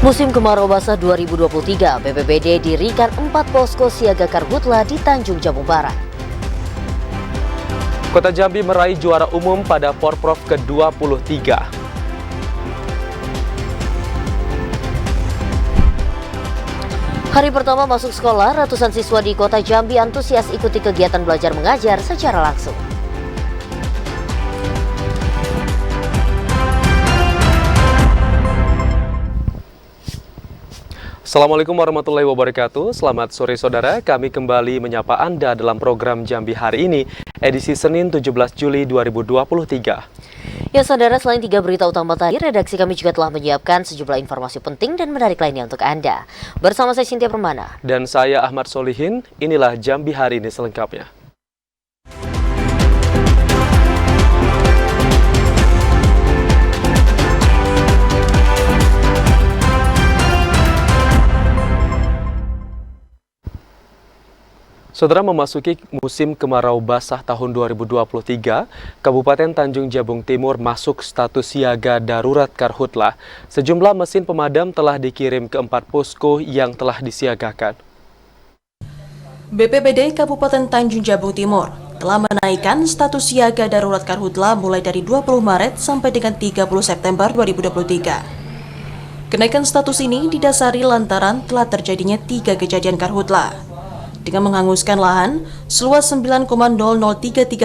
Musim kemarau basah 2023, BPBD dirikan 4 posko siaga karhutla di Tanjung Jabung Barat. Kota Jambi meraih juara umum pada Porprov ke-23. Hari pertama masuk sekolah, ratusan siswa di Kota Jambi antusias ikuti kegiatan belajar mengajar secara langsung. Assalamualaikum warahmatullahi wabarakatuh. Selamat sore saudara, kami kembali menyapa Anda dalam program Jambi hari ini, edisi Senin 17 Juli 2023. Ya saudara, selain 3 berita utama tadi, redaksi kami juga telah menyiapkan sejumlah informasi penting dan menarik lainnya untuk Anda. Bersama saya Cynthia Permana. Dan saya Ahmad Solihin, inilah Jambi hari ini selengkapnya. Saudara, memasuki musim kemarau basah tahun 2023, Kabupaten Tanjung Jabung Timur masuk status siaga darurat karhutla. Sejumlah mesin pemadam telah dikirim ke 4 posko yang telah disiagakan. BPBD Kabupaten Tanjung Jabung Timur telah menaikkan status siaga darurat karhutla mulai dari 20 Maret sampai dengan 30 September 2023. Kenaikan status ini didasari lantaran telah terjadinya 3 kejadian karhutla dengan menghanguskan lahan seluas 9,0033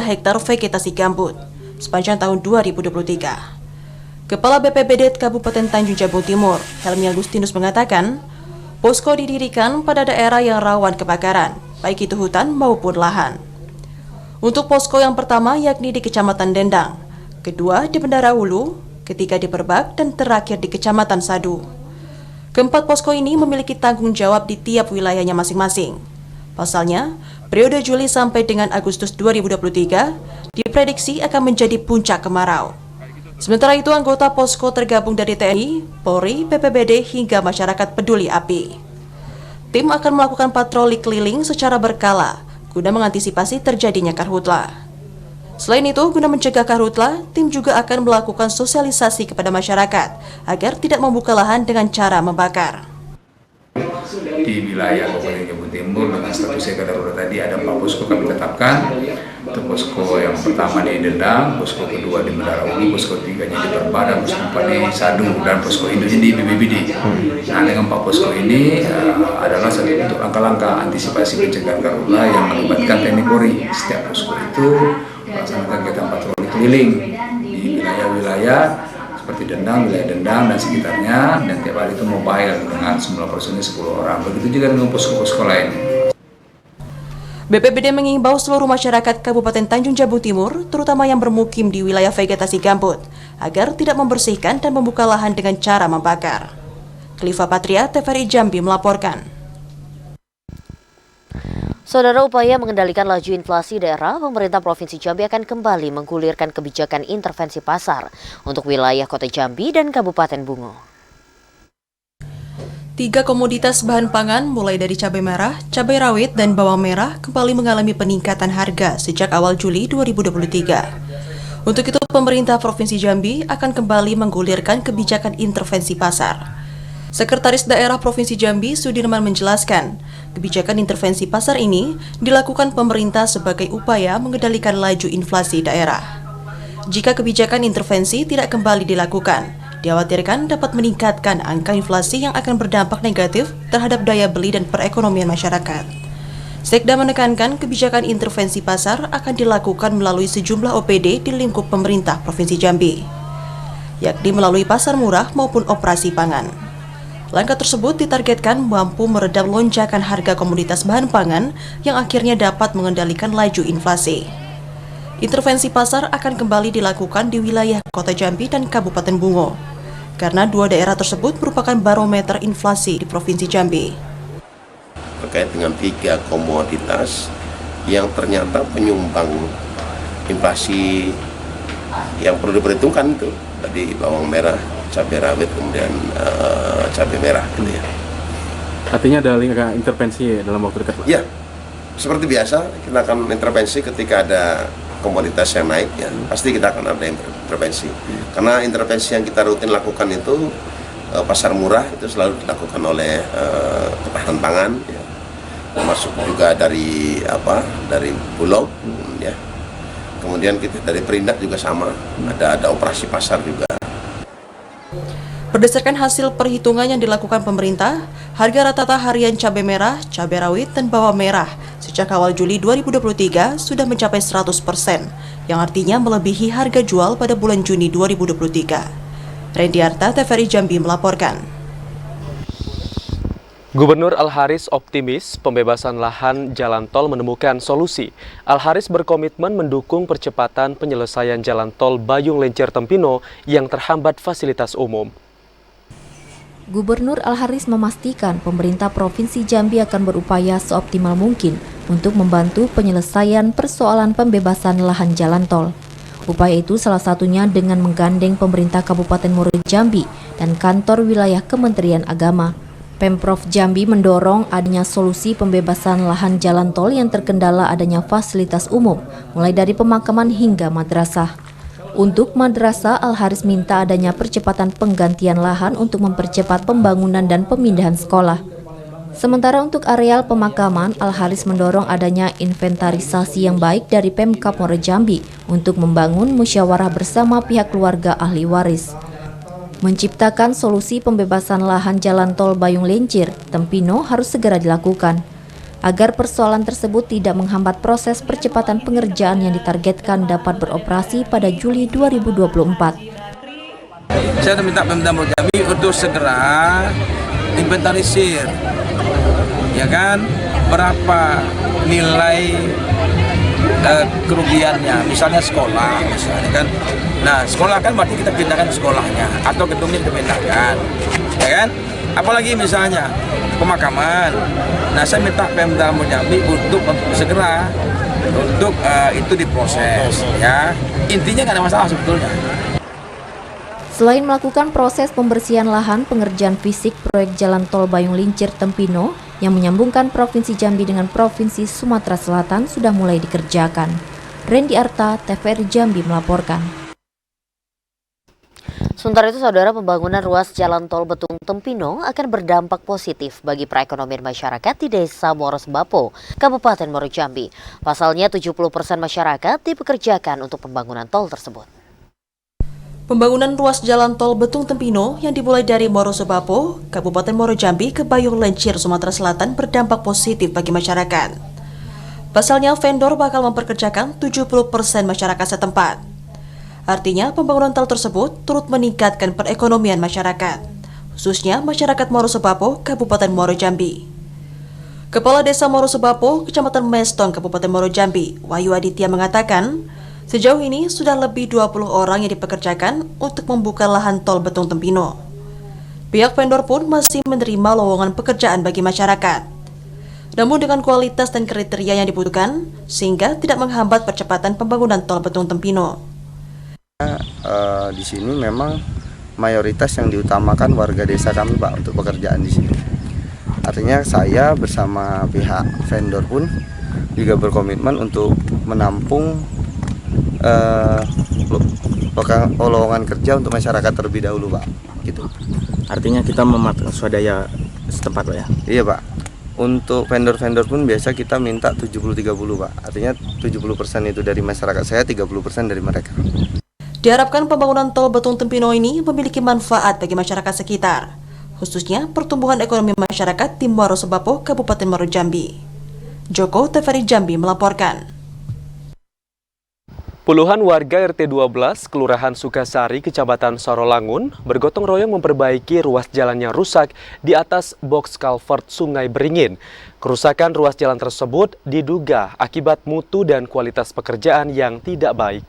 hektar vegetasi gambut sepanjang tahun 2023. Kepala BPBD Kabupaten Tanjung Jabung Timur, Helmi Agustinus mengatakan, posko didirikan pada daerah yang rawan kebakaran, baik itu hutan maupun lahan. Untuk posko yang pertama yakni di Kecamatan Dendang, kedua di Bendara Hulu, ketiga di Perbak, dan terakhir di Kecamatan Sadu. Keempat posko ini memiliki tanggung jawab di tiap wilayahnya masing-masing. Pasalnya, periode Juli sampai dengan Agustus 2023 diprediksi akan menjadi puncak kemarau. Sementara itu, anggota posko tergabung dari TNI, Polri, BPBD, hingga masyarakat peduli api. Tim akan melakukan patroli keliling secara berkala guna mengantisipasi terjadinya karhutla. Selain itu, guna mencegah karhutla, tim juga akan melakukan sosialisasi kepada masyarakat agar tidak membuka lahan dengan cara membakar. Di wilayah Kabupaten Jabung Timur dengan status siaga darurat tadi ada 4 posko kami tetapkan. Itu posko yang pertama di Dendang, posko kedua di Bendara Hulu, posko tiganya di Perbak, dan posko 4 di Sadu, dan posko induknya di BPBD. Nah, dengan 4 posko ini adalah satu bentuk langkah-langkah antisipasi pencegahan karhutla yang melibatkan TNI Polri. Setiap posko itu melaksanakan kegiatan patroli keliling di wilayah-wilayah seperti Dendang, wilayah Dendang dan sekitarnya, dan tiap hari itu mobile dengan jumlah personil 10 orang. Begitu juga dengan posko-posko lain. BPBD mengimbau seluruh masyarakat Kabupaten Tanjung Jabung Timur, terutama yang bermukim di wilayah vegetasi gambut, agar tidak membersihkan dan membuka lahan dengan cara membakar. Kliva Patria, TVRI Jambi melaporkan. Saudara, upaya mengendalikan laju inflasi daerah, pemerintah Provinsi Jambi akan kembali menggulirkan kebijakan intervensi pasar untuk wilayah Kota Jambi dan Kabupaten Bungo. 3 komoditas bahan pangan mulai dari cabai merah, cabai rawit, dan bawang merah kembali mengalami peningkatan harga sejak awal Juli 2023. Untuk itu, pemerintah Provinsi Jambi akan kembali menggulirkan kebijakan intervensi pasar. Sekretaris Daerah Provinsi Jambi, Sudirman, menjelaskan, kebijakan intervensi pasar ini dilakukan pemerintah sebagai upaya mengendalikan laju inflasi daerah. Jika kebijakan intervensi tidak kembali dilakukan, dikhawatirkan dapat meningkatkan angka inflasi yang akan berdampak negatif terhadap daya beli dan perekonomian masyarakat. Sekda menekankan kebijakan intervensi pasar akan dilakukan melalui sejumlah OPD di lingkup pemerintah Provinsi Jambi, yakni melalui pasar murah maupun operasi pangan. Langkah tersebut ditargetkan mampu meredam lonjakan harga komoditas bahan pangan yang akhirnya dapat mengendalikan laju inflasi. Intervensi pasar akan kembali dilakukan di wilayah Kota Jambi dan Kabupaten Bungo, karena 2 daerah tersebut merupakan barometer inflasi di Provinsi Jambi. Terkait dengan 3 komoditas yang ternyata penyumbang inflasi yang perlu diperhitungkan itu tadi bawang merah, cabai rawit, kemudian cabai merah gitu ya. Artinya ada intervensi dalam waktu dekat? Ya, seperti biasa kita akan intervensi ketika ada komoditas yang naik ya, pasti kita akan ada intervensi. Karena intervensi yang kita rutin lakukan itu pasar murah itu selalu dilakukan oleh ketahanan pangan, ya. Termasuk juga dari Bulog, ya. Kemudian kita dari Perindak juga sama, ada operasi pasar juga. Berdasarkan hasil perhitungan yang dilakukan pemerintah, harga rata-rata harian cabai merah, cabai rawit, dan bawang merah sejak awal Juli 2023 sudah mencapai 100%, yang artinya melebihi harga jual pada bulan Juni 2023. Randy Arta, TVRI Jambi melaporkan. Gubernur Al-Haris optimis pembebasan lahan jalan tol menemukan solusi. Al-Haris berkomitmen mendukung percepatan penyelesaian jalan tol Bayung Lencir Tempino yang terhambat fasilitas umum. Gubernur Al-Haris memastikan pemerintah Provinsi Jambi akan berupaya seoptimal mungkin untuk membantu penyelesaian persoalan pembebasan lahan jalan tol. Upaya itu salah satunya dengan menggandeng pemerintah Kabupaten Muaro Jambi dan kantor wilayah Kementerian Agama. Pemprov Jambi mendorong adanya solusi pembebasan lahan jalan tol yang terkendala adanya fasilitas umum, mulai dari pemakaman hingga madrasah. Untuk madrasah, Al-Haris minta adanya percepatan penggantian lahan untuk mempercepat pembangunan dan pemindahan sekolah. Sementara untuk areal pemakaman, Al-Haris mendorong adanya inventarisasi yang baik dari Pemkab Muaro Jambi untuk membangun musyawarah bersama pihak keluarga ahli waris. Menciptakan solusi pembebasan lahan jalan tol Bayung Lencir Tempino harus segera dilakukan, agar persoalan tersebut tidak menghambat proses percepatan pengerjaan yang ditargetkan dapat beroperasi pada Juli 2024. Saya minta Pemda Muaro Jambi untuk segera inventarisir, ya kan, berapa nilai kerugiannya, misalnya sekolah, misalnya kan. Nah, sekolah kan berarti kita pindahkan sekolahnya atau gedungnya kita pindahkan, ya kan? Apalagi misalnya pemakaman. Nah, saya minta Pemda Muaro Jambi untuk segera untuk itu diproses, ya. Intinya nggak ada masalah sebetulnya. Selain melakukan proses pembersihan lahan, pengerjaan fisik proyek jalan tol Bayung Lencir Tempino yang menyambungkan Provinsi Jambi dengan Provinsi Sumatera Selatan sudah mulai dikerjakan. Randy Arta, TVRI Jambi melaporkan. Sementara itu, saudara, pembangunan ruas jalan tol Betung Tempino akan berdampak positif bagi perekonomian masyarakat di Desa Muaro Sebapo, Kabupaten Muaro Jambi. Pasalnya, 70% masyarakat dipekerjakan untuk pembangunan tol tersebut. Pembangunan ruas jalan tol Betung Tempino yang dimulai dari Muaro Sebapo, Kabupaten Muaro Jambi ke Bayung Lencir, Sumatera Selatan berdampak positif bagi masyarakat. Pasalnya, vendor bakal mempekerjakan 70% masyarakat setempat. Artinya, pembangunan tol tersebut turut meningkatkan perekonomian masyarakat, khususnya masyarakat Muaro Sebapo, Kabupaten Muaro Jambi. Kepala Desa Muaro Sebapo, Kecamatan Mestong, Kabupaten Muaro Jambi, Wahyu Aditya mengatakan, sejauh ini sudah lebih 20 orang yang dipekerjakan untuk membuka lahan tol Betung Tempino. Pihak vendor pun masih menerima lowongan pekerjaan bagi masyarakat, namun dengan kualitas dan kriteria yang dibutuhkan, sehingga tidak menghambat percepatan pembangunan tol Betung Tempino. Di sini memang mayoritas yang diutamakan warga desa kami, Pak, untuk pekerjaan di sini. Artinya saya bersama pihak vendor pun juga berkomitmen untuk menampung lowongan kerja untuk masyarakat terlebih dahulu, Pak. Gitu. Artinya kita mematang swadaya setempat, Pak, ya? Iya, Pak. Untuk vendor-vendor pun biasa kita minta 70-30, Pak. Artinya 70% itu dari masyarakat saya, 30% dari mereka. Diharapkan pembangunan tol Betung Tempino ini memiliki manfaat bagi masyarakat sekitar, khususnya pertumbuhan ekonomi masyarakat di Muaro Sebapo, Kabupaten Muaro Jambi. Joko, TVRI Jambi melaporkan. Puluhan warga RT 12 Kelurahan Sukasari, Kecamatan Sarolangun bergotong royong memperbaiki ruas jalan yang rusak di atas box culvert Sungai Beringin. Kerusakan ruas jalan tersebut diduga akibat mutu dan kualitas pekerjaan yang tidak baik.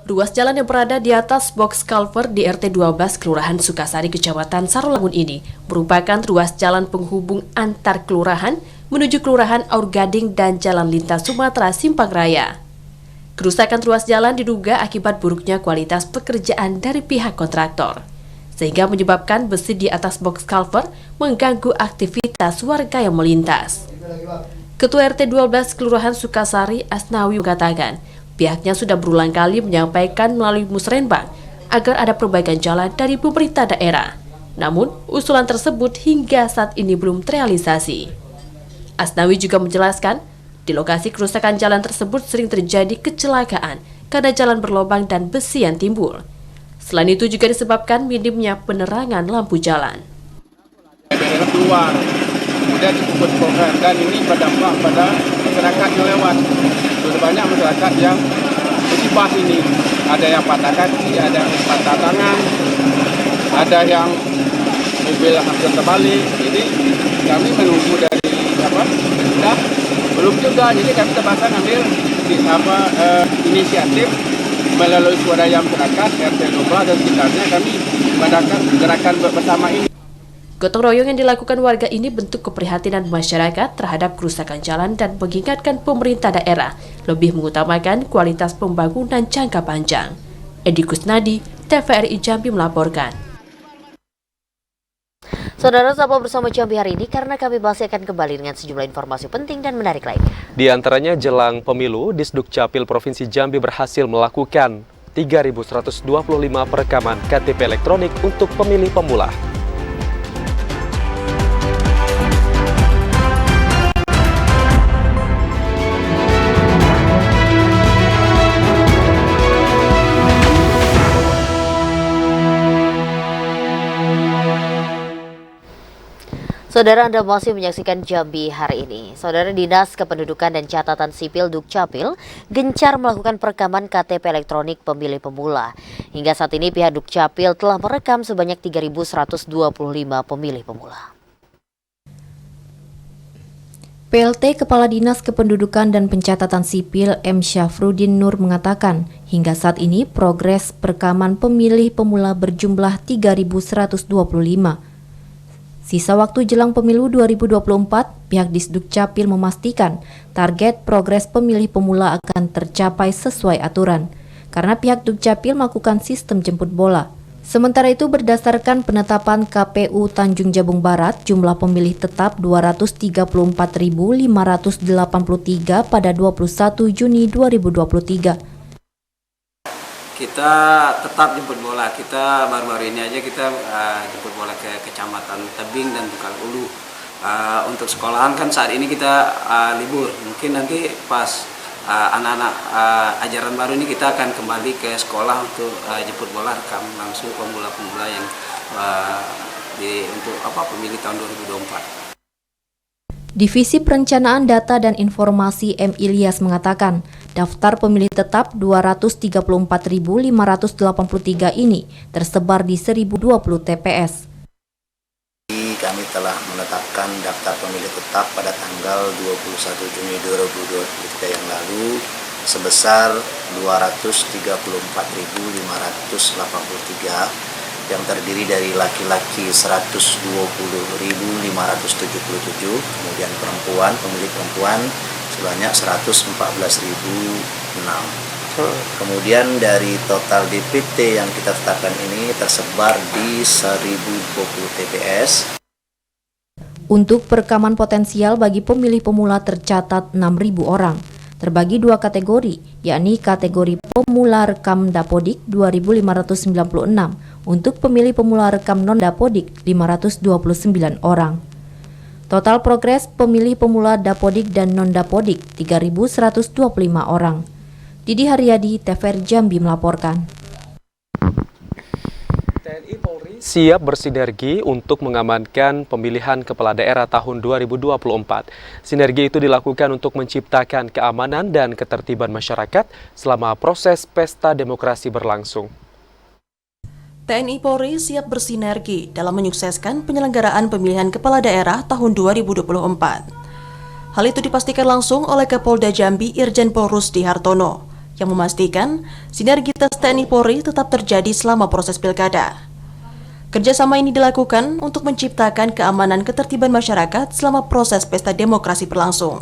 Ruas jalan yang berada di atas box culvert di RT 12 Kelurahan Sukasari, Kecamatan Sarolangun ini merupakan ruas jalan penghubung antar kelurahan menuju Kelurahan Aur Gading dan Jalan Lintas Sumatera Simpang Raya. Kerusakan ruas jalan diduga akibat buruknya kualitas pekerjaan dari pihak kontraktor, sehingga menyebabkan besi di atas box culvert mengganggu aktivitas warga yang melintas. Ketua RT 12 Kelurahan Sukasari, Asnawi, mengatakan pihaknya sudah berulang kali menyampaikan melalui musrenbang agar ada perbaikan jalan dari pemerintah daerah. Namun, usulan tersebut hingga saat ini belum terrealisasi. Asnawi juga menjelaskan, di lokasi kerusakan jalan tersebut sering terjadi kecelakaan karena jalan berlubang dan besi yang timbul. Selain itu juga disebabkan minimnya penerangan lampu jalan. Daerah keluar, kemudian dipukul-pukulkan, dan ini berdampak pada masyarakat yang lewat. Sudah banyak masyarakat yang terjebak ini. Ada yang patah kaki, ada yang patah tangan, ada yang mobil hampir terbalik. Jadi kami menunggu dari sudah belum juga. Jadi kami terpaksa ambil inisiatif melalui swadaya masyarakat RT 12 dan sekitarnya, kami mengadakan gerakan bersama ini. Gotong royong yang dilakukan warga ini bentuk keprihatinan masyarakat terhadap kerusakan jalan dan mengingatkan pemerintah daerah lebih mengutamakan kualitas pembangunan jangka panjang. Edi Kusnadi, TVRI Jambi melaporkan. Saudara, sapa bersama Jambi hari ini karena kami masih akan kembali dengan sejumlah informasi penting dan menarik lainnya. Di antaranya jelang pemilu, Disdukcapil Provinsi Jambi berhasil melakukan 3.125 perekaman KTP elektronik untuk pemilih pemula. Saudara, Anda masih menyaksikan Jambi hari ini. Saudara, Dinas Kependudukan dan Catatan Sipil Dukcapil gencar melakukan perekaman KTP elektronik pemilih pemula. Hingga saat ini pihak Dukcapil telah merekam sebanyak 3.125 pemilih pemula. PLT Kepala Dinas Kependudukan dan Pencatatan Sipil M. Syafruddin Nur mengatakan, hingga saat ini progres perekaman pemilih pemula berjumlah 3.125. Sisa waktu jelang pemilu 2024, pihak Disdukcapil memastikan target progres pemilih pemula akan tercapai sesuai aturan, karena pihak Dukcapil melakukan sistem jemput bola. Sementara itu, berdasarkan penetapan KPU Tanjung Jabung Barat, jumlah pemilih tetap 234.583 pada 21 Juni 2023. Kita tetap jemput bola. Kita baru-baru ini aja kita jemput bola ke Kecamatan Tebing dan Tukal Ulu. Untuk sekolahan kan saat ini kita libur. Mungkin nanti pas anak-anak ajaran baru ini kita akan kembali ke sekolah untuk jemput bola, rekam langsung pemula-pemula yang untuk pemilih tahun 2024. Divisi Perencanaan Data dan Informasi M. Ilyas mengatakan, daftar pemilih tetap 234.583 ini tersebar di 1.020 TPS. Kami telah menetapkan daftar pemilih tetap pada tanggal 21 Juni 2023 yang lalu sebesar 234.583 yang terdiri dari laki-laki 120.577, kemudian pemilih perempuan sebanyak 114.006. Kemudian dari total DPT yang kita tetapkan ini tersebar di 1.020 TPS. Untuk perekaman potensial bagi pemilih pemula tercatat 6.000 orang. Terbagi dua kategori, yakni kategori pemula rekam Dapodik 2.596, untuk pemilih pemula rekam non-Dapodik 529 orang. Total progres pemilih pemula Dapodik dan non-Dapodik 3.125 orang. Didi Haryadi, TVRI Jambi melaporkan. TNI Polri siap bersinergi untuk mengamankan pemilihan kepala daerah tahun 2024. Sinergi itu dilakukan untuk menciptakan keamanan dan ketertiban masyarakat selama proses pesta demokrasi berlangsung. TNI Polri siap bersinergi dalam menyukseskan penyelenggaraan pemilihan kepala daerah tahun 2024. Hal itu dipastikan langsung oleh Kapolda Jambi Irjen Pol Rusdi Hartono, yang memastikan sinergitas TNI Polri tetap terjadi selama proses pilkada. Kerjasama ini dilakukan untuk menciptakan keamanan ketertiban masyarakat selama proses pesta demokrasi berlangsung.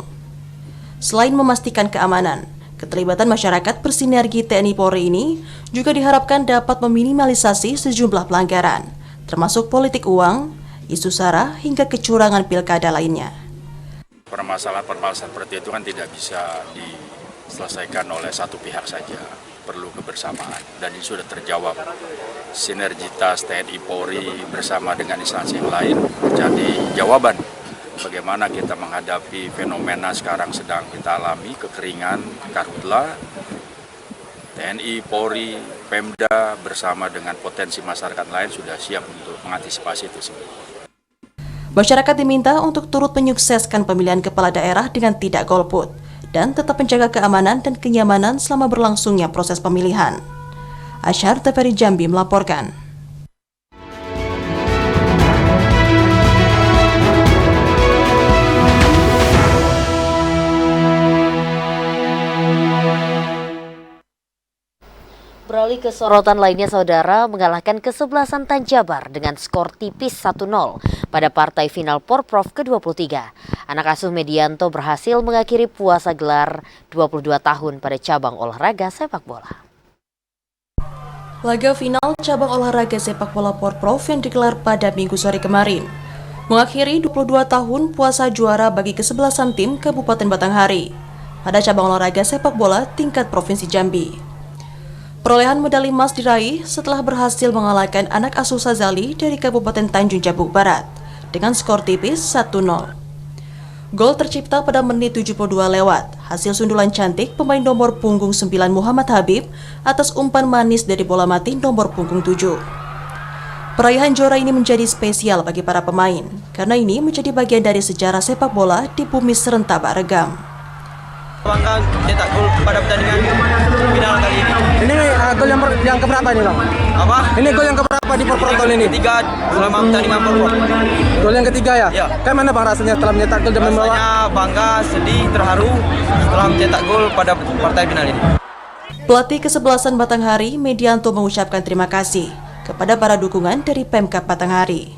Selain memastikan keamanan, keterlibatan masyarakat bersinergi TNI Polri ini juga diharapkan dapat meminimalisasi sejumlah pelanggaran, termasuk politik uang, isu sara, hingga kecurangan pilkada lainnya. Permasalahan seperti itu kan tidak bisa diselesaikan oleh satu pihak saja. perlu kebersamaan dan ini sudah terjawab. Sinergitas TNI Polri bersama dengan instansi yang lain menjadi jawaban bagaimana kita menghadapi fenomena sekarang sedang kita alami, kekeringan karhutla. TNI, Polri, Pemda bersama dengan potensi masyarakat lain sudah siap untuk mengantisipasi itu semua. Masyarakat diminta untuk turut menyukseskan pemilihan kepala daerah dengan tidak golput dan tetap menjaga keamanan dan kenyamanan selama berlangsungnya proses pemilihan. Asyar TVRI Jambi melaporkan. Beralih ke sorotan lainnya, saudara, mengalahkan kesebelasan Tanjabar dengan skor tipis 1-0 pada partai final Porprov ke-23. Anak asuh Medianto berhasil mengakhiri puasa gelar 22 tahun pada cabang olahraga sepak bola. Laga final cabang olahraga sepak bola Porprov yang digelar pada Minggu sore kemarin mengakhiri 22 tahun puasa juara bagi kesebelasan tim Kabupaten Batanghari pada cabang olahraga sepak bola tingkat Provinsi Jambi. Perolehan medali emas diraih setelah berhasil mengalahkan anak asuh Sazali dari Kabupaten Tanjung Jabung Barat dengan skor tipis 1-0. Gol tercipta pada menit 72 lewat hasil sundulan cantik pemain nomor punggung 9 Muhammad Habib atas umpan manis dari bola mati nomor punggung 7. Perayaan juara ini menjadi spesial bagi para pemain karena ini menjadi bagian dari sejarah sepak bola di bumi Serentabak Regam. Bangga cetak gol pada pertandingan final kali ini. Ini gol yang keberapa ini, Bang? Apa? Ini gol yang keberapa di Porprov tahun ini? Ketiga selama pertandingan Porprov. Gol yang ketiga ya? Ya. Kayak mana Bang rasanya setelah mencetak gol dan membawa? Rasanya bangga, sedih, terharu setelah mencetak gol pada partai final ini. Pelatih kesebelasan Batanghari, Medianto, mengucapkan terima kasih kepada para dukungan dari Pemkab Batanghari.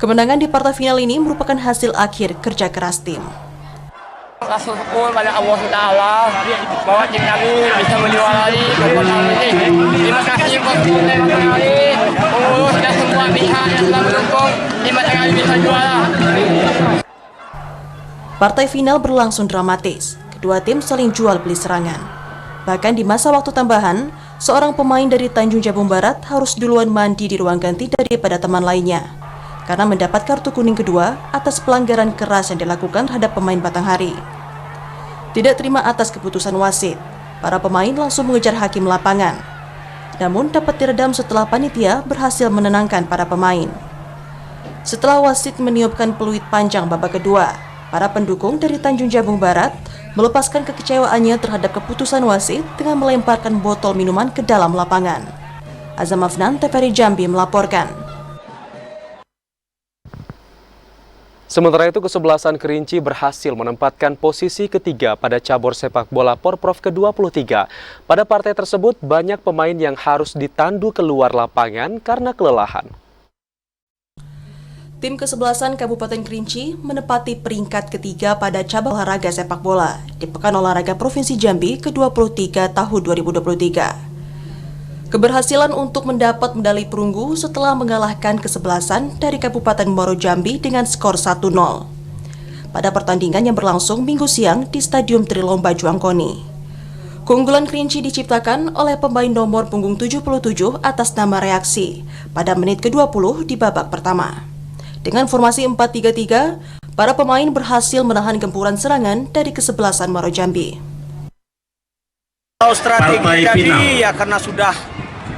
Kemenangan di partai final ini merupakan hasil akhir kerja keras tim. Rasa syukur pada Allah SWT bahwa tim kami bisa menjuarai kemenangan ini. Terima kasih kepada Batanghari, pengurus dan semua pihak yang telah mendukung tim Batanghari bisa juara. Partai final berlangsung dramatis. Kedua tim saling jual beli serangan. Bahkan di masa waktu tambahan, seorang pemain dari Tanjung Jabung Barat harus duluan mandi di ruang ganti daripada teman lainnya karena mendapat kartu kuning kedua atas pelanggaran keras yang dilakukan terhadap pemain Batanghari. Tidak terima atas keputusan wasit, para pemain langsung mengejar hakim lapangan. Namun dapat diredam setelah panitia berhasil menenangkan para pemain. Setelah wasit meniupkan peluit panjang babak kedua, para pendukung dari Tanjung Jabung Barat melepaskan kekecewaannya terhadap keputusan wasit dengan melemparkan botol minuman ke dalam lapangan. Azam Afnan, TVRI Jambi melaporkan. Sementara itu, kesebelasan Kerinci berhasil menempatkan posisi ketiga pada cabur sepak bola Porprov ke-23. Pada partai tersebut, banyak pemain yang harus ditandu keluar lapangan karena kelelahan. Tim kesebelasan Kabupaten Kerinci menempati peringkat ketiga pada cabang olahraga sepak bola di Pekan Olahraga Provinsi Jambi ke-23 tahun 2023. Keberhasilan untuk mendapat medali perunggu setelah mengalahkan kesebelasan dari Kabupaten Muaro Jambi dengan skor 1-0 pada pertandingan yang berlangsung Minggu siang di Stadium Trilomba Juangkoni. Keunggulan Kerinci diciptakan oleh pemain nomor punggung 77 atas nama Reaksi pada menit ke-20 di babak pertama. Dengan formasi 4-3-3, para pemain berhasil menahan gempuran serangan dari kesebelasan Muaro Jambi. Strategi tadi ya karena sudah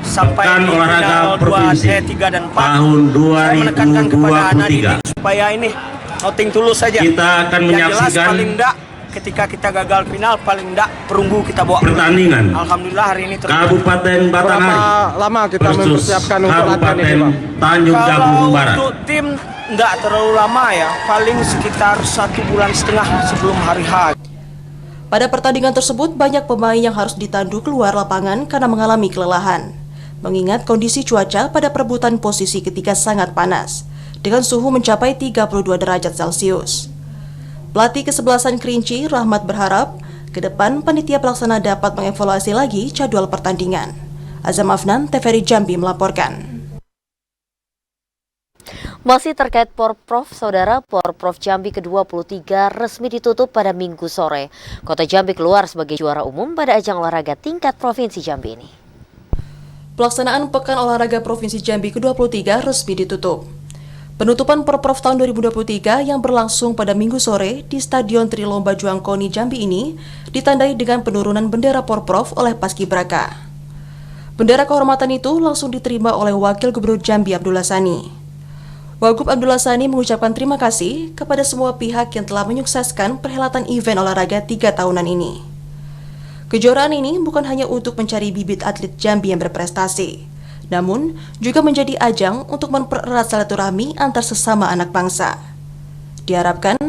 sampai di final 3 dan 4 tahun 2023. Saya menekankan kepada anak didik supaya ini noting tulus saja. Kita akan menyaksikan jelas paling enggak ketika kita gagal final paling enggak perunggu kita bawa pertandingan. Alhamdulillah hari ini Kabupaten Batanghari. Berapa lama kita mempersiapkan untuk latihan ini, Bang? Tanjung Jabung Barat. Untuk tim enggak terlalu lama ya, paling sekitar 1,5 bulan sebelum hari H. Pada pertandingan tersebut, banyak pemain yang harus ditandu keluar lapangan karena mengalami kelelahan. Mengingat kondisi cuaca pada perebutan posisi ketiga sangat panas, dengan suhu mencapai 32 derajat Celcius. Pelatih kesebelasan Kerinci, Rahmat, berharap ke depan panitia pelaksana dapat mengevaluasi lagi jadwal pertandingan. Azam Afnan, TVRI Jambi melaporkan. Masih terkait Porprov, Saudara, Porprov Jambi ke-23 resmi ditutup pada Minggu sore. Kota Jambi keluar sebagai juara umum pada ajang olahraga tingkat Provinsi Jambi ini. Pelaksanaan Pekan Olahraga Provinsi Jambi ke-23 resmi ditutup. Penutupan Porprov tahun 2023 yang berlangsung pada Minggu sore di Stadion Trilomba Juangkoni Jambi ini ditandai dengan penurunan bendera Porprov oleh Paskibraka. Bendera kehormatan itu langsung diterima oleh Wakil Gubernur Jambi Abdullah Sani. Wagub Abdullah Sani mengucapkan terima kasih kepada semua pihak yang telah menyukseskan perhelatan event olahraga 3 tahunan ini. Kejuaraan ini bukan hanya untuk mencari bibit atlet Jambi yang berprestasi, namun juga menjadi ajang untuk mempererat silaturahmi antar sesama anak bangsa. Diharapkan,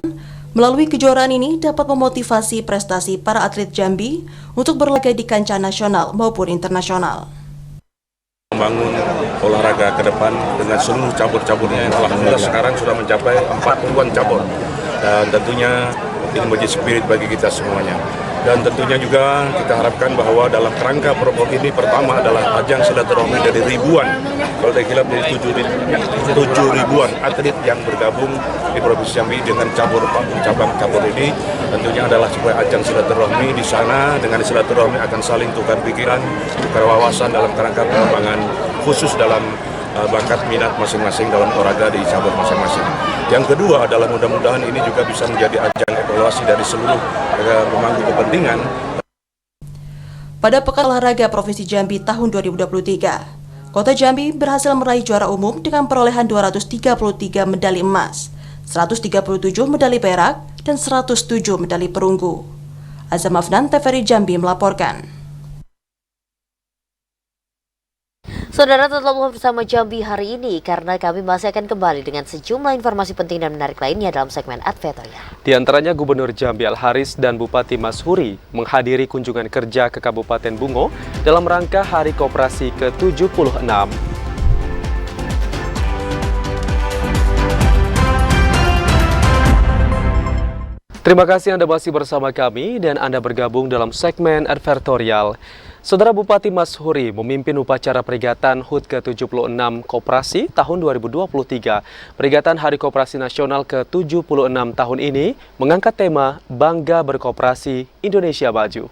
melalui kejuaraan ini dapat memotivasi prestasi para atlet Jambi untuk berlaga di kancah nasional maupun internasional. Membangun olahraga ke depan dengan seluruh cabur-caburnya yang alhamdulillah sekarang sudah mencapai 40-an cabur, dan tentunya ini menjadi spirit bagi kita semuanya. Dan tentunya juga kita harapkan bahwa dalam kerangka Porprov ini pertama adalah ajang silaturahmi dari ribuan, kalau tidak hilap dari 7 ribuan atlet yang bergabung di Provinsi Jambi dengan cabang cabur ini. Tentunya adalah supaya ajang silaturahmi di sana, dengan silaturahmi akan saling tukar pikiran, tukar wawasan dalam kerangka pengembangan khusus dalam bakat minat masing-masing dalam olahraga di cabur masing-masing. Yang kedua adalah mudah-mudahan ini juga bisa menjadi ajang evaluasi dari seluruh pemangku kepentingan. Pada Pekan Olahraga Provinsi Jambi tahun 2023, Kota Jambi berhasil meraih juara umum dengan perolehan 233 medali emas, 137 medali perak, dan 107 medali perunggu. Azam Afnan, TVRI Jambi melaporkan. Saudara, tetaplah bersama Jambi hari ini karena kami masih akan kembali dengan sejumlah informasi penting dan menarik lainnya dalam segmen Advertorial. Di antaranya Gubernur Jambi Al-Haris dan Bupati Mashuri menghadiri kunjungan kerja ke Kabupaten Bungo dalam rangka Hari Koperasi ke-76. Terima kasih Anda masih bersama kami dan Anda bergabung dalam segmen Advertorial. Saudara, Bupati Mashuri memimpin upacara peringatan HUT ke-76 Koperasi tahun 2023. Peringatan Hari Koperasi Nasional ke-76 tahun ini mengangkat tema Bangga Berkoperasi Indonesia Maju.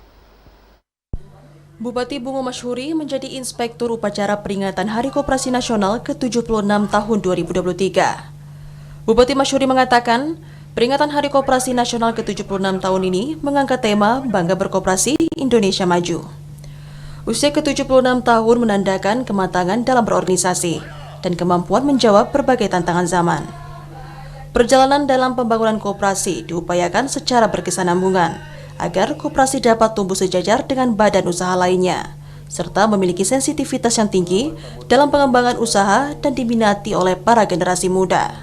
Bupati Bungo Mashuri menjadi inspektur upacara peringatan Hari Koperasi Nasional ke-76 tahun 2023. Bupati Mashuri mengatakan, peringatan Hari Koperasi Nasional ke-76 tahun ini mengangkat tema Bangga Berkoperasi Indonesia Maju. Usia ke-76 tahun menandakan kematangan dalam berorganisasi dan kemampuan menjawab berbagai tantangan zaman. Perjalanan dalam pembangunan koperasi diupayakan secara berkesinambungan agar koperasi dapat tumbuh sejajar dengan badan usaha lainnya, serta memiliki sensitivitas yang tinggi dalam pengembangan usaha dan diminati oleh para generasi muda.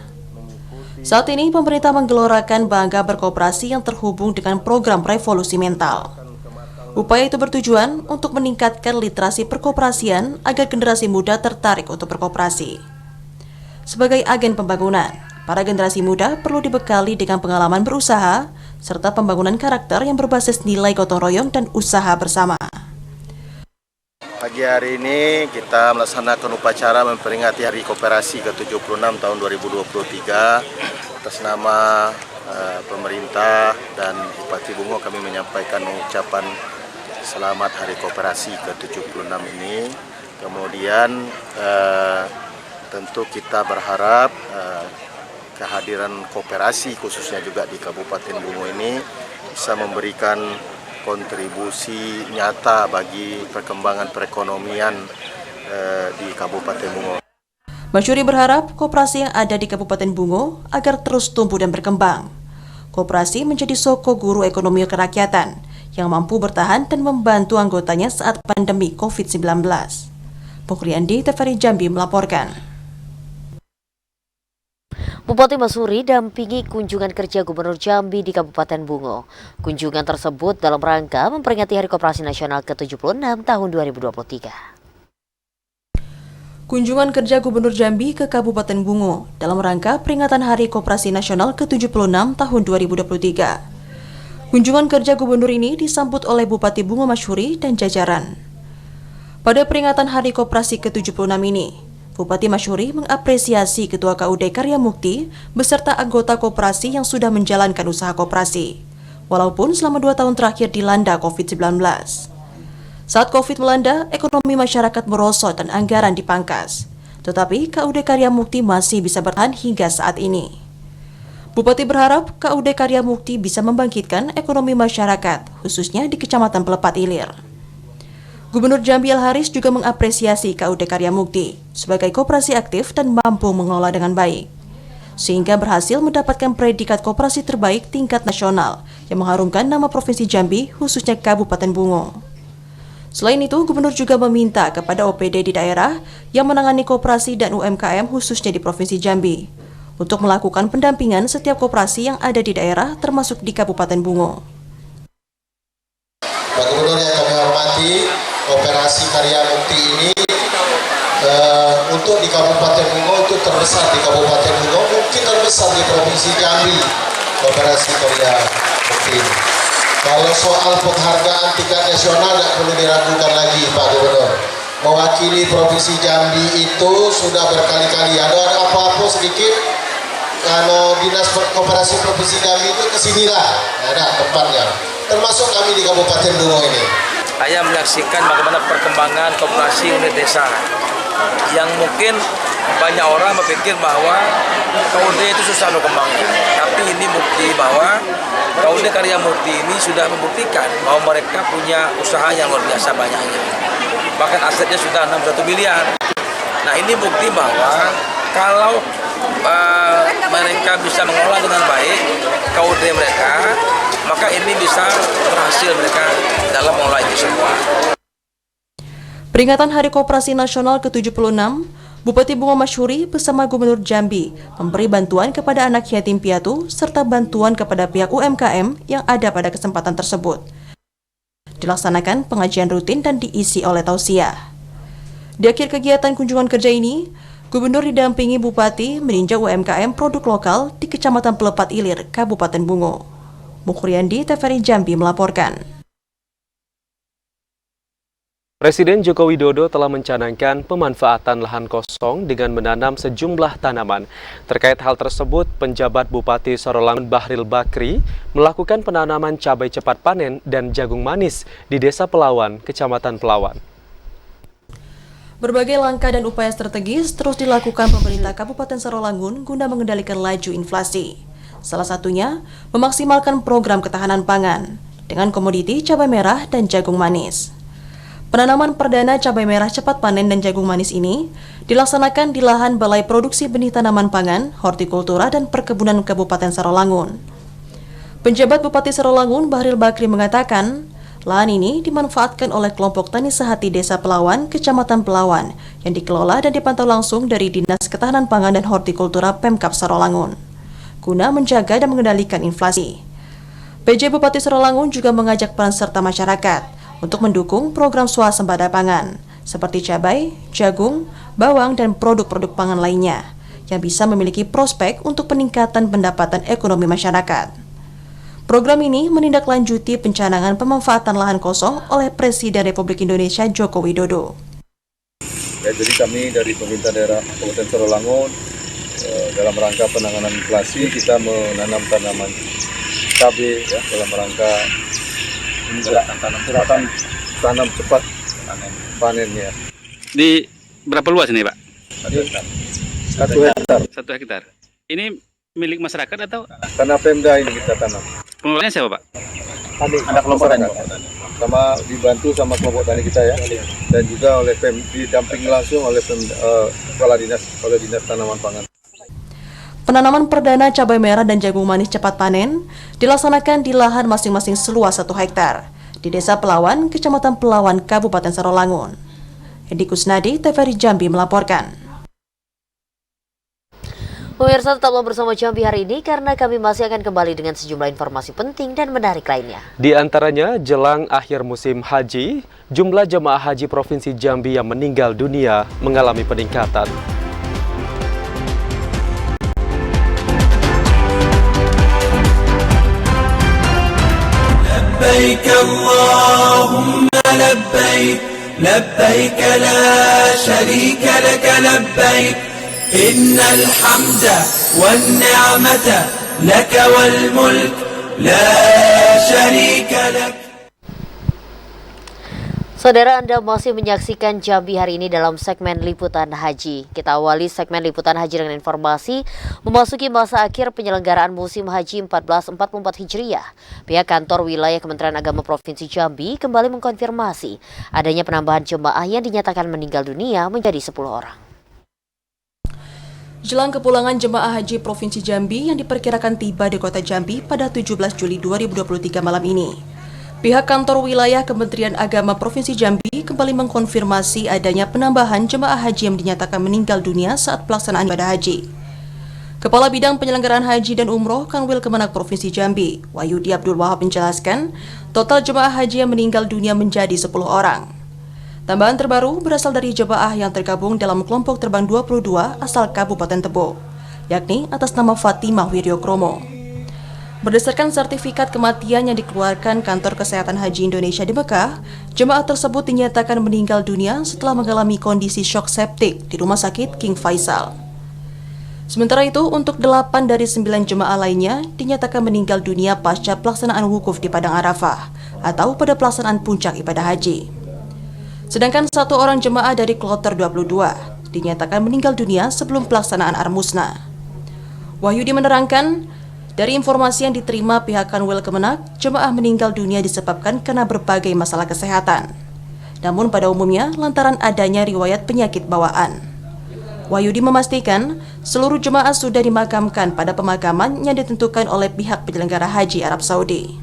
Saat ini, pemerintah menggelorakan Bangga Berkoperasi yang terhubung dengan program revolusi mental. Upaya itu bertujuan untuk meningkatkan literasi perkoperasian agar generasi muda tertarik untuk berkoperasi. Sebagai agen pembangunan, para generasi muda perlu dibekali dengan pengalaman berusaha serta pembangunan karakter yang berbasis nilai gotong royong dan usaha bersama. Pagi hari ini kita melaksanakan upacara memperingati Hari Koperasi ke-76 tahun 2023 atas nama pemerintah dan Bupati Bungo. Kami menyampaikan ucapan selamat Hari Koperasi ke-76 ini. Kemudian tentu kita berharap kehadiran koperasi khususnya juga di Kabupaten Bungo ini bisa memberikan kontribusi nyata bagi perkembangan perekonomian di Kabupaten Bungo. Mashuri berharap koperasi yang ada di Kabupaten Bungo agar terus tumbuh dan berkembang. Koperasi menjadi soko guru ekonomi kerakyatan yang mampu bertahan dan membantu anggotanya saat pandemi COVID-19. Pukriandi, TVRI Jambi melaporkan. Bupati Mashuri dampingi kunjungan kerja Gubernur Jambi di Kabupaten Bungo. Kunjungan tersebut dalam rangka memperingati Hari Koperasi Nasional ke-76 tahun 2023. Kunjungan kerja Gubernur Jambi ke Kabupaten Bungo dalam rangka peringatan Hari Koperasi Nasional ke-76 tahun 2023. Kunjungan kerja gubernur ini disambut oleh Bupati Bungo Mashuri dan jajaran. Pada peringatan Hari Koperasi ke-76 ini, Bupati Masyhuri mengapresiasi Ketua KUD Karya Mukti beserta anggota koperasi yang sudah menjalankan usaha koperasi, walaupun selama 2 tahun terakhir dilanda COVID-19. Saat COVID melanda, ekonomi masyarakat merosot dan anggaran dipangkas. Tetapi KUD Karya Mukti masih bisa bertahan hingga saat ini. Bupati berharap KUD Karya Mukti bisa membangkitkan ekonomi masyarakat, khususnya di Kecamatan Pelepat Ilir. Gubernur Jambi Al-Haris juga mengapresiasi KUD Karya Mukti sebagai koperasi aktif dan mampu mengelola dengan baik, sehingga berhasil mendapatkan predikat koperasi terbaik tingkat nasional yang mengharumkan nama Provinsi Jambi, khususnya Kabupaten Bungo. Selain itu, Gubernur juga meminta kepada OPD di daerah yang menangani koperasi dan UMKM khususnya di Provinsi Jambi untuk melakukan pendampingan setiap koperasi yang ada di daerah termasuk di Kabupaten Bungo. Pak Gubernur yang kami hormati, operasi Karya Mukti ini untuk di Kabupaten Bungo itu terbesar di Kabupaten Bungo, mungkin terbesar di Provinsi Jambi, operasi Karya Mukti ini. Kalau soal penghargaan tingkat nasional tidak perlu diragukan lagi Pak Gubernur. Mewakili Provinsi Jambi itu sudah berkali-kali. Ada apa-apa sedikit, kalau Dinas Koperasi Provinsi Jambi itu kesinilah, ada tempatnya. Termasuk kami di Kabupaten Bungo ini. Saya menyaksikan bagaimana perkembangan koperasi unit desa yang mungkin banyak orang berpikir bahwa KUD itu susah berkembangnya, tapi ini bukti bahwa KUD Karya Mukti ini sudah membuktikan bahwa mereka punya usaha yang luar biasa banyaknya, bahkan asetnya sudah 61 miliar. Nah, ini bukti bahwa kalau mereka bisa mengelola dengan baik KUD mereka, maka ini bisa berhasil mereka dalam mengelola itu semua. Peringatan Hari Koperasi Nasional ke-76, Bupati Bungo Masyhuri bersama Gubernur Jambi memberi bantuan kepada anak yatim piatu serta bantuan kepada pihak UMKM yang ada pada kesempatan tersebut. Dilaksanakan pengajian rutin dan diisi oleh tausiah. Di akhir kegiatan kunjungan kerja ini, Gubernur didampingi Bupati meninjau UMKM produk lokal di Kecamatan Pelepat Ilir, Kabupaten Bungo. Mukhriandi, TVRI Jambi melaporkan. Presiden Joko Widodo telah mencanangkan pemanfaatan lahan kosong dengan menanam sejumlah tanaman. Terkait hal tersebut, penjabat Bupati Sarolangun Bahril Bakri melakukan penanaman cabai cepat panen dan jagung manis di Desa Pelawan, Kecamatan Pelawan. Berbagai langkah dan upaya strategis terus dilakukan pemerintah Kabupaten Sarolangun guna mengendalikan laju inflasi. Salah satunya, memaksimalkan program ketahanan pangan dengan komoditi cabai merah dan jagung manis. Penanaman perdana cabai merah cepat panen dan jagung manis ini dilaksanakan di lahan Balai Produksi Benih Tanaman Pangan, Hortikultura dan Perkebunan Kabupaten Sarolangun. Penjabat Bupati Sarolangun Bahril Bakri mengatakan, lahan ini dimanfaatkan oleh kelompok Tani Sehati Desa Pelawan, Kecamatan Pelawan, yang dikelola dan dipantau langsung dari Dinas Ketahanan Pangan dan Hortikultura Pemkab Sarolangun, guna menjaga dan mengendalikan inflasi. PJ Bupati Sarolangun juga mengajak peran serta masyarakat untuk mendukung program swasembada pangan, seperti cabai, jagung, bawang, dan produk-produk pangan lainnya, yang bisa memiliki prospek untuk peningkatan pendapatan ekonomi masyarakat. Program ini menindaklanjuti pencanangan pemanfaatan lahan kosong oleh Presiden Republik Indonesia Joko Widodo. Ya, jadi kami dari pemerintah daerah Kabupaten Sarolangun dalam rangka penanganan inflasi kita menanam tanaman cabai ya, dalam rangka gerakan tanam cepat panen ya. Di berapa luas ini, Pak? 1 hektar. 1 hektar. Ini milik masyarakat atau? Tanah Pemda ini kita tanam. Pengelolanya siapa, Pak? Anak kelompok tani. Sama dibantu sama kelompok tani kita ya. Dan juga oleh didampingi langsung oleh kepala dinas, oleh Dinas Tanaman Pangan. Penanaman perdana cabai merah dan jagung manis cepat panen dilaksanakan di lahan masing-masing seluas 1 hektar di Desa Pelawan, Kecamatan Pelawan, Kabupaten Sarolangun. Edi Kusnadi, TVRI Jambi melaporkan. Pemirsa, tetaplah bersama Jambi hari ini karena kami masih akan kembali dengan sejumlah informasi penting dan menarik lainnya. Di antaranya, jelang akhir musim haji, jumlah jemaah haji Provinsi Jambi yang meninggal dunia mengalami peningkatan. لبيك اللهم لبيك لبيك لا شريك لك لبيك إن الحمد والنعمة لك والملك لا شريك لك. Saudara, Anda masih menyaksikan Jambi hari ini dalam segmen Liputan Haji. Kita awali segmen Liputan Haji dengan informasi memasuki masa akhir penyelenggaraan musim Haji 1444 Hijriah. Pihak kantor wilayah Kementerian Agama Provinsi Jambi kembali mengkonfirmasi adanya penambahan jemaah yang dinyatakan meninggal dunia menjadi 10 orang. Jelang kepulangan jemaah haji Provinsi Jambi yang diperkirakan tiba di kota Jambi pada 17 Juli 2023 malam ini, pihak kantor wilayah Kementerian Agama Provinsi Jambi kembali mengkonfirmasi adanya penambahan jemaah haji yang dinyatakan meninggal dunia saat pelaksanaan ibadah haji. Kepala Bidang Penyelenggaraan Haji dan Umroh Kanwil Kemenak Provinsi Jambi, Wahyudi Abdul Wahab menjelaskan, total jemaah haji yang meninggal dunia menjadi 10 orang. Tambahan terbaru berasal dari jemaah yang tergabung dalam kelompok terbang 22 asal Kabupaten Tebo, yakni atas nama Fatimah Wiryokromo. Berdasarkan sertifikat kematian yang dikeluarkan Kantor Kesehatan Haji Indonesia di Mekah, jemaah tersebut dinyatakan meninggal dunia setelah mengalami kondisi shock septik di Rumah Sakit King Faisal. Sementara itu, untuk 8 dari 9 jemaah lainnya dinyatakan meninggal dunia pasca pelaksanaan wukuf di Padang Arafah atau pada pelaksanaan puncak ibadah haji. Sedangkan 1 orang jemaah dari kloter 22 dinyatakan meninggal dunia sebelum pelaksanaan Armusna. Wahyudi menerangkan, dari informasi yang diterima pihak Kanwil Kemenak, jemaah meninggal dunia disebabkan karena berbagai masalah kesehatan. Namun pada umumnya lantaran adanya riwayat penyakit bawaan. Wahyudi memastikan seluruh jemaah sudah dimakamkan pada pemakaman yang ditentukan oleh pihak penyelenggara haji Arab Saudi.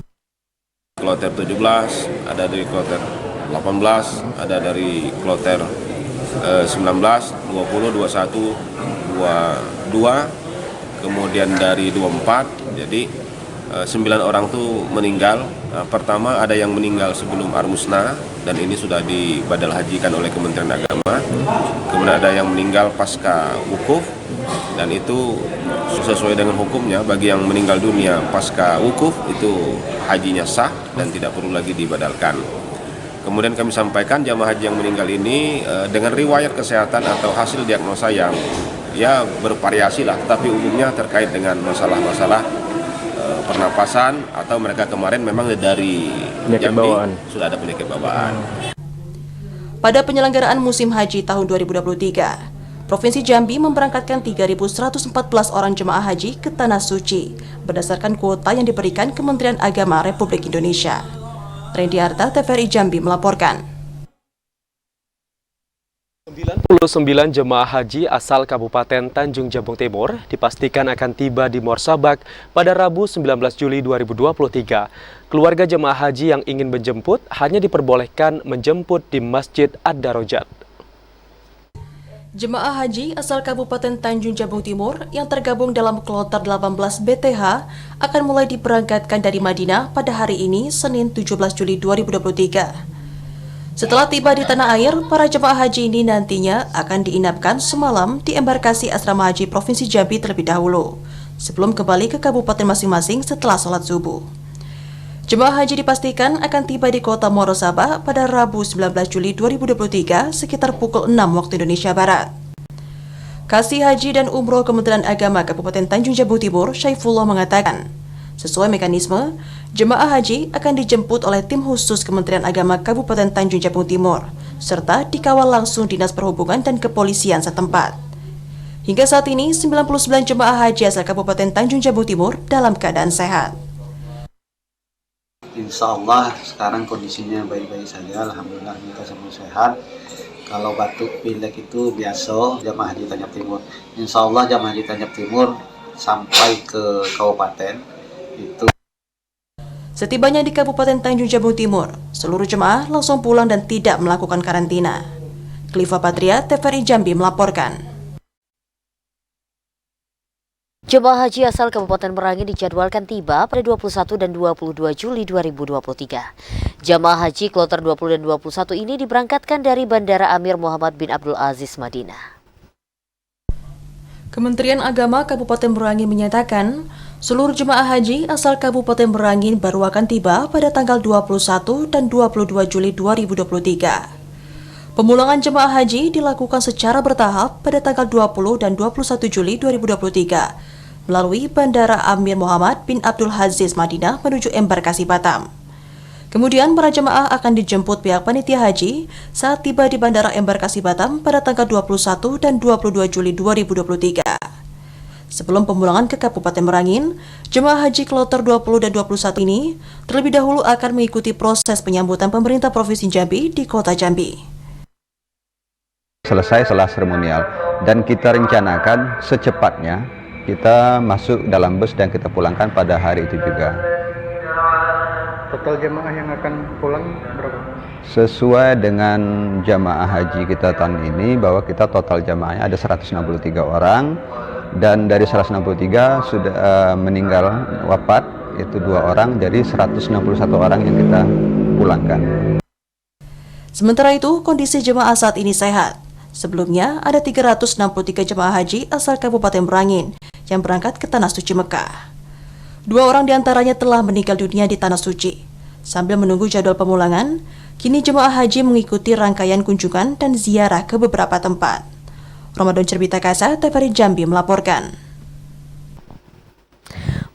Kloter 17, ada dari kloter 18, ada dari kloter 19, 20, 21, 22, kemudian dari 24, jadi 9 orang tuh meninggal. Pertama ada yang meninggal sebelum Armusna dan ini sudah dibadal hajikan oleh Kementerian Agama. Kemudian ada yang meninggal pasca wukuf dan itu sesuai dengan hukumnya. Bagi yang meninggal dunia pasca wukuf itu hajinya sah dan tidak perlu lagi dibadalkan. Kemudian kami sampaikan jamaah haji yang meninggal ini dengan riwayat kesehatan atau hasil diagnosa yang ya bervariasi lah, tapi umumnya terkait dengan masalah-masalah pernapasan atau mereka kemarin memang dari Jambi sudah ada penyakit bawaan. Pada penyelenggaraan musim haji tahun 2023, Provinsi Jambi memberangkatkan 3.114 orang jemaah haji ke Tanah Suci berdasarkan kuota yang diberikan Kementerian Agama Republik Indonesia. Randy Arta, TVRI Jambi melaporkan. 99 jemaah haji asal Kabupaten Tanjung Jabung Timur dipastikan akan tiba di Morsabak pada Rabu 19 Juli 2023. Keluarga jemaah haji yang ingin menjemput hanya diperbolehkan menjemput di Masjid Ad-Darajat. Jemaah haji asal Kabupaten Tanjung Jabung Timur yang tergabung dalam kloter 18 BTH akan mulai diberangkatkan dari Madinah pada hari ini, Senin 17 Juli 2023. Setelah tiba di tanah air, para jemaah haji ini nantinya akan diinapkan semalam di embarkasi Asrama Haji Provinsi Jambi terlebih dahulu, sebelum kembali ke kabupaten masing-masing setelah sholat subuh. Jemaah haji dipastikan akan tiba di kota Morosaba pada Rabu 19 Juli 2023 sekitar pukul 6 waktu Indonesia Barat. Kasih Haji dan Umroh Kementerian Agama Kabupaten Tanjung Jabung Timur, Syaifullah mengatakan, sesuai mekanisme, jemaah haji akan dijemput oleh tim khusus Kementerian Agama Kabupaten Tanjung Jabung Timur, serta dikawal langsung Dinas Perhubungan dan Kepolisian setempat. Hingga saat ini, 99 jemaah haji asal Kabupaten Tanjung Jabung Timur dalam keadaan sehat. Insya Allah sekarang kondisinya baik-baik saja, alhamdulillah kita semua sehat. Kalau batuk pilek itu biasa jamaah haji Tanjung Timur. Insya Allah jamaah haji Tanjung Timur sampai ke kabupaten itu. Setibanya di Kabupaten Tanjung Jabung Timur, seluruh jemaah langsung pulang dan tidak melakukan karantina. Kliva Patria, TVRI Jambi melaporkan. Jemaah haji asal Kabupaten Merangin dijadwalkan tiba pada 21 dan 22 Juli 2023. Jemaah haji kloter 20 dan 21 ini diberangkatkan dari Bandara Amir Muhammad bin Abdul Aziz Madinah. Kementerian Agama Kabupaten Merangin menyatakan, seluruh jemaah haji asal Kabupaten Merangin baru akan tiba pada tanggal 21 dan 22 Juli 2023. Pemulangan jemaah haji dilakukan secara bertahap pada tanggal 20 dan 21 Juli 2023 melalui Bandara Amir Muhammad bin Abdul Aziz Madinah menuju embarkasi Batam. Kemudian para jemaah akan dijemput pihak panitia haji saat tiba di Bandara Embarkasi Batam pada tanggal 21 dan 22 Juli 2023. Sebelum pemulangan ke Kabupaten Merangin, jemaah haji kloter 20 dan 21 ini terlebih dahulu akan mengikuti proses penyambutan pemerintah Provinsi Jambi di Kota Jambi. Selesai setelah seremonial dan kita rencanakan secepatnya kita masuk dalam bus dan kita pulangkan pada hari itu juga. Total jemaah yang akan pulang berapa? Sesuai dengan jamaah haji kita tahun ini bahwa kita total jamaahnya ada 163 orang dan dari 163 sudah meninggal wafat yaitu 2 orang, jadi 161 orang yang kita pulangkan. Sementara itu, kondisi jemaah saat ini sehat. Sebelumnya, ada 363 jemaah haji asal Kabupaten Merangin yang berangkat ke Tanah Suci Mekah. 2 orang diantaranya telah meninggal dunia di Tanah Suci. Sambil menunggu jadwal pemulangan, kini jemaah haji mengikuti rangkaian kunjungan dan ziarah ke beberapa tempat. Ramadan Cerbita Kasa, TVRI Jambi melaporkan.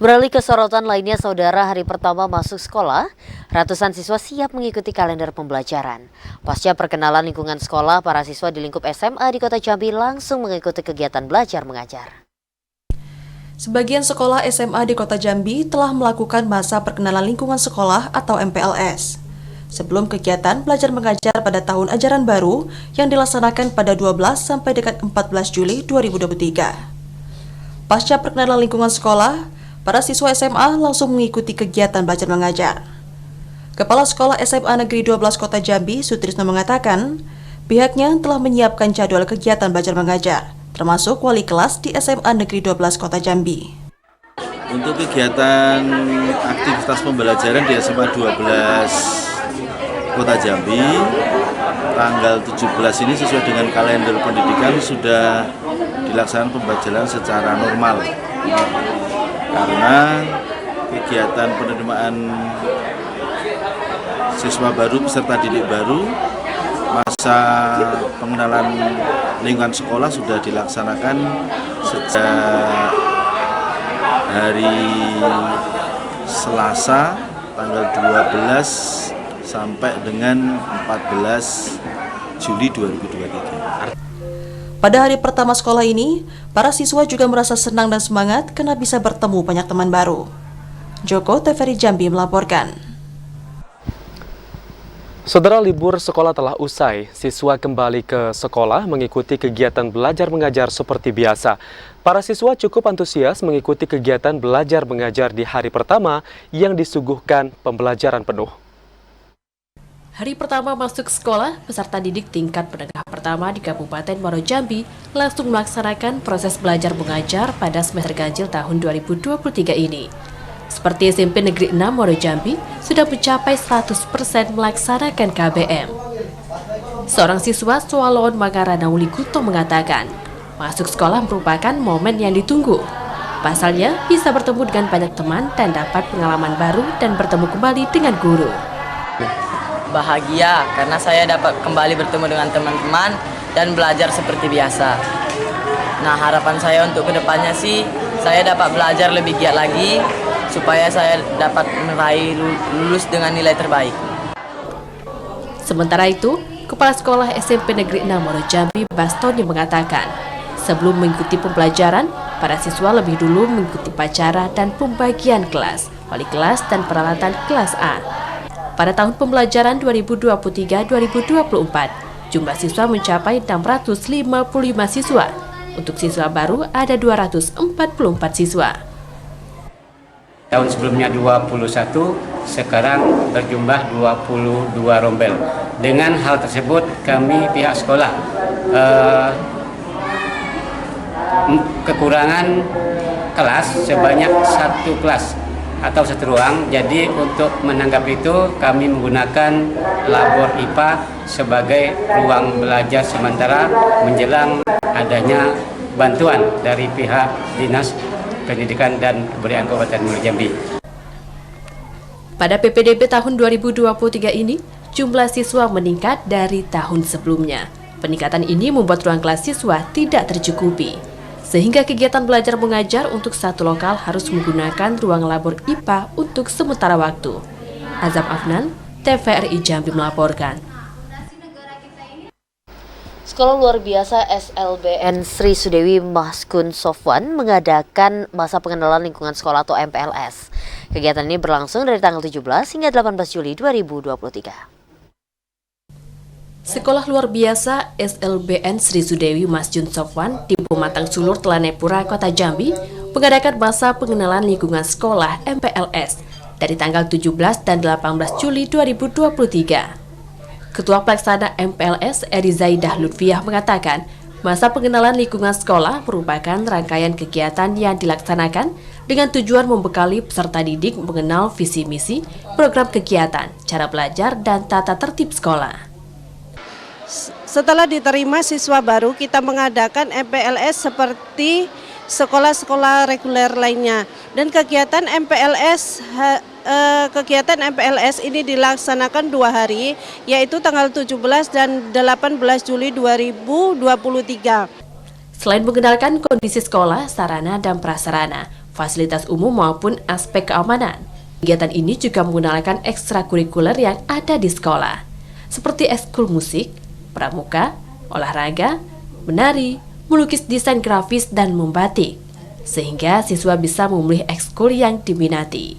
Beralih ke sorotan lainnya, saudara, hari pertama masuk sekolah, ratusan siswa siap mengikuti kalender pembelajaran. Pasca perkenalan lingkungan sekolah, para siswa di lingkup SMA di Kota Jambi langsung mengikuti kegiatan belajar mengajar. Sebagian sekolah SMA di Kota Jambi telah melakukan masa perkenalan lingkungan sekolah atau MPLS. Sebelum kegiatan belajar mengajar pada tahun ajaran baru yang dilaksanakan pada 12 sampai dengan 14 Juli 2023. Pasca perkenalan lingkungan sekolah, para siswa SMA langsung mengikuti kegiatan belajar mengajar. Kepala Sekolah SMA Negeri 12 Kota Jambi, Sutrisno mengatakan, pihaknya telah menyiapkan jadwal kegiatan belajar mengajar, termasuk wali kelas di SMA Negeri 12 Kota Jambi. Untuk kegiatan aktivitas pembelajaran di SMA 12 Kota Jambi, tanggal 17 ini sesuai dengan kalender pendidikan sudah dilaksanakan pembelajaran secara normal. Karena kegiatan penerimaan siswa baru peserta didik baru, masa pengenalan lingkungan sekolah sudah dilaksanakan sejak hari Selasa tanggal 12 sampai dengan 14 Juli 2023. Pada hari pertama sekolah ini, para siswa juga merasa senang dan semangat karena bisa bertemu banyak teman baru. Joko, TVRI Jambi melaporkan. Saudara, libur sekolah telah usai. Siswa kembali ke sekolah mengikuti kegiatan belajar mengajar seperti biasa. Para siswa cukup antusias mengikuti kegiatan belajar mengajar di hari pertama yang disuguhkan pembelajaran penuh. Hari pertama masuk sekolah, peserta didik tingkat menengah pertama di Kabupaten Muaro Jambi langsung melaksanakan proses belajar mengajar pada semester ganjil tahun 2023 ini. Seperti SMP Negeri 6 Muaro Jambi sudah mencapai 100% melaksanakan KBM. Seorang siswa Swalon Mangara Nauli Kuto mengatakan, masuk sekolah merupakan momen yang ditunggu. Pasalnya, bisa bertemu dengan banyak teman dan dapat pengalaman baru dan bertemu kembali dengan guru. Bahagia karena saya dapat kembali bertemu dengan teman-teman dan belajar seperti biasa. Nah, harapan saya untuk kedepannya sih, saya dapat belajar lebih giat lagi supaya saya dapat meraih lulus dengan nilai terbaik. Sementara itu, Kepala Sekolah SMP Negeri 6 Muaro Jambi Bastoni mengatakan, sebelum mengikuti pembelajaran, para siswa lebih dulu mengikuti upacara dan pembagian kelas, wali kelas dan peralatan kelas A. Pada tahun pembelajaran 2023-2024, jumlah siswa mencapai 655 siswa. Untuk siswa baru ada 244 siswa. Tahun sebelumnya 21, sekarang berjumlah 22 rombel. Dengan hal tersebut, kami pihak sekolah kekurangan kelas sebanyak 1 kelas atau 1 ruang. Jadi untuk menanggapi itu kami menggunakan labor IPA sebagai ruang belajar sementara menjelang adanya bantuan dari pihak Dinas Pendidikan dan Kebudayaan Kabupaten Muaro Jambi. Pada PPDB tahun 2023 ini, jumlah siswa meningkat dari tahun sebelumnya. Peningkatan ini membuat ruang kelas siswa tidak tercukupi, sehingga kegiatan belajar mengajar untuk satu lokal harus menggunakan ruang labor IPA untuk sementara waktu. Azam Afnan, TVRI Jambi melaporkan. Sekolah luar biasa SLBN Sri Sudewi Maskun Sofwan mengadakan masa pengenalan lingkungan sekolah atau MPLS. Kegiatan ini berlangsung dari tanggal 17 hingga 18 Juli 2023. Sekolah luar biasa SLBN Sri Sudewi Masjun Sofwan di Pematang Sulur Telanepura, Kota Jambi mengadakan masa pengenalan lingkungan sekolah MPLS dari tanggal 17 dan 18 Juli 2023. Ketua Pelaksana MPLS Eri Zaidah Lutfiah mengatakan, masa pengenalan lingkungan sekolah merupakan rangkaian kegiatan yang dilaksanakan dengan tujuan membekali peserta didik mengenal visi misi, program kegiatan, cara belajar, dan tata tertib sekolah. Setelah diterima siswa baru, kita mengadakan MPLS seperti sekolah-sekolah reguler lainnya. Dan kegiatan MPLS ini dilaksanakan 2 hari, yaitu tanggal 17 dan 18 Juli 2023. Selain mengenalkan kondisi sekolah, sarana dan prasarana, fasilitas umum maupun aspek keamanan, kegiatan ini juga menggunakan ekstrakurikuler yang ada di sekolah, seperti ekskul musik, pramuka, olahraga, menari, melukis, desain grafis, dan membatik, sehingga siswa bisa memilih ekskul yang diminati.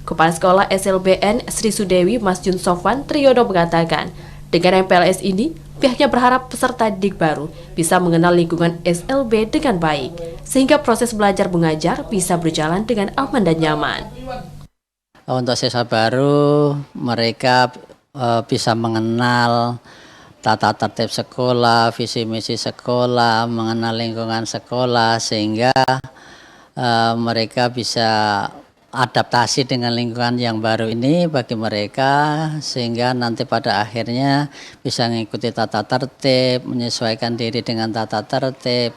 Kepala Sekolah SLBN Sri Sudewi Masjun Sofwan Triyono mengatakan, dengan MPLS ini, pihaknya berharap peserta didik baru bisa mengenal lingkungan SLB dengan baik, sehingga proses belajar mengajar bisa berjalan dengan aman dan nyaman. Untuk siswa baru, mereka bisa mengenal tata tertib sekolah, visi misi sekolah, mengenal lingkungan sekolah, sehingga mereka bisa adaptasi dengan lingkungan yang baru ini bagi mereka, sehingga nanti pada akhirnya bisa mengikuti tata tertib, menyesuaikan diri dengan tata tertib,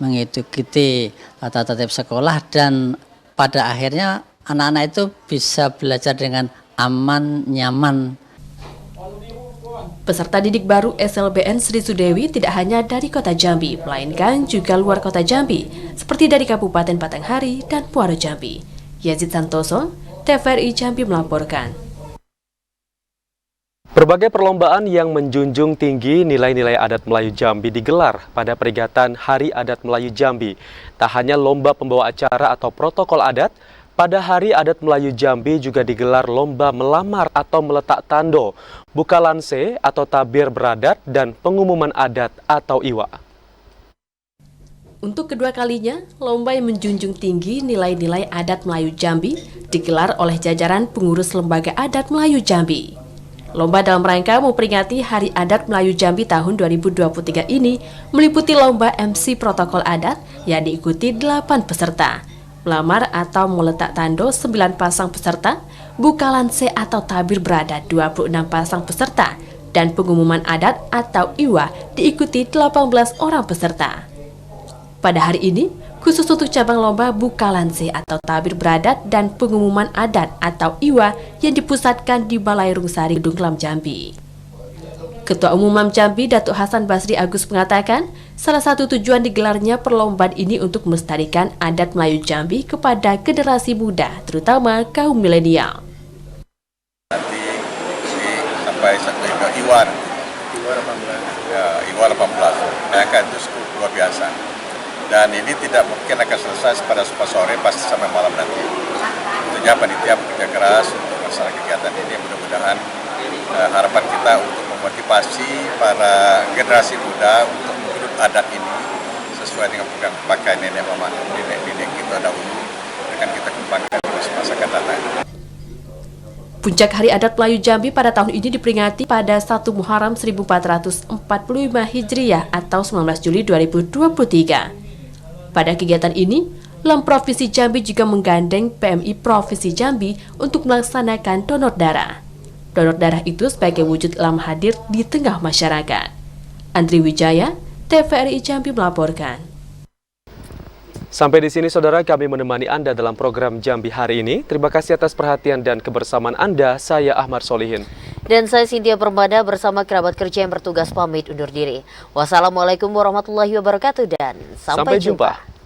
mengikuti tata tertib sekolah, dan pada akhirnya anak-anak itu bisa belajar dengan aman, nyaman. Peserta didik baru SLBN Sri Sudewi tidak hanya dari Kota Jambi, melainkan juga luar Kota Jambi, seperti dari Kabupaten Batanghari dan Muaro Jambi. Yazid Santoso, TVRI Jambi melaporkan. Berbagai perlombaan yang menjunjung tinggi nilai-nilai adat Melayu Jambi digelar pada peringatan Hari Adat Melayu Jambi. Tak hanya lomba pembawa acara atau protokol adat, pada Hari Adat Melayu Jambi juga digelar lomba melamar atau meletak tando, buka lanse atau tabir beradat, dan pengumuman adat atau iwa. Untuk kedua kalinya, lomba yang menjunjung tinggi nilai-nilai adat Melayu Jambi digelar oleh jajaran pengurus Lembaga Adat Melayu Jambi. Lomba dalam rangka memperingati Hari Adat Melayu Jambi tahun 2023 ini meliputi lomba MC protokol adat yang diikuti 8 peserta, melamar atau meletak tando 9 pasang peserta, buka lanse atau tabir beradat 26 pasang peserta, dan pengumuman adat atau iwa diikuti 18 orang peserta. Pada hari ini, khusus untuk cabang lomba buka lanse atau tabir beradat dan pengumuman adat atau iwa yang dipusatkan di Balai Rungsari Gedung Lam Jambi. Ketua Umum MAM Jambi, Datuk Hasan Basri Agus mengatakan, salah satu tujuan digelarnya perlombaan ini untuk melestarikan adat Melayu Jambi kepada generasi muda, terutama kaum milenial. Nanti ini sampai ke Iwar 18. Ya, Iwar 18. Bayangkan itu luar biasa. Dan ini tidak mungkin akan selesai pada sore, pasti sampai malam nanti. Tentunya panitia bekerja keras untuk melaksanakan kegiatan ini. Mudah-mudahan harapan kita untuk memotivasi para generasi muda untuk menghidup adat ini sesuai dengan pakaian nenek mama, nenek kita dahulu, akan kita kembangkan di masa akan datang. Puncak Hari Adat Melayu Jambi pada tahun ini diperingati pada 1 Muharram 1445 Hijriah atau 19 Juli 2023. Pada kegiatan ini, LAM Provinsi Jambi juga menggandeng PMI Provinsi Jambi untuk melaksanakan donor darah. Donor darah itu sebagai wujud LAM hadir di tengah masyarakat. Andri Wijaya, TVRI Jambi melaporkan. Sampai di sini saudara, kami menemani Anda dalam program Jambi hari ini. Terima kasih atas perhatian dan kebersamaan Anda. Saya Ahmad Solihin. Dan saya Cynthia Permada bersama kerabat kerja yang bertugas pamit undur diri. Wassalamualaikum warahmatullahi wabarakatuh dan sampai jumpa.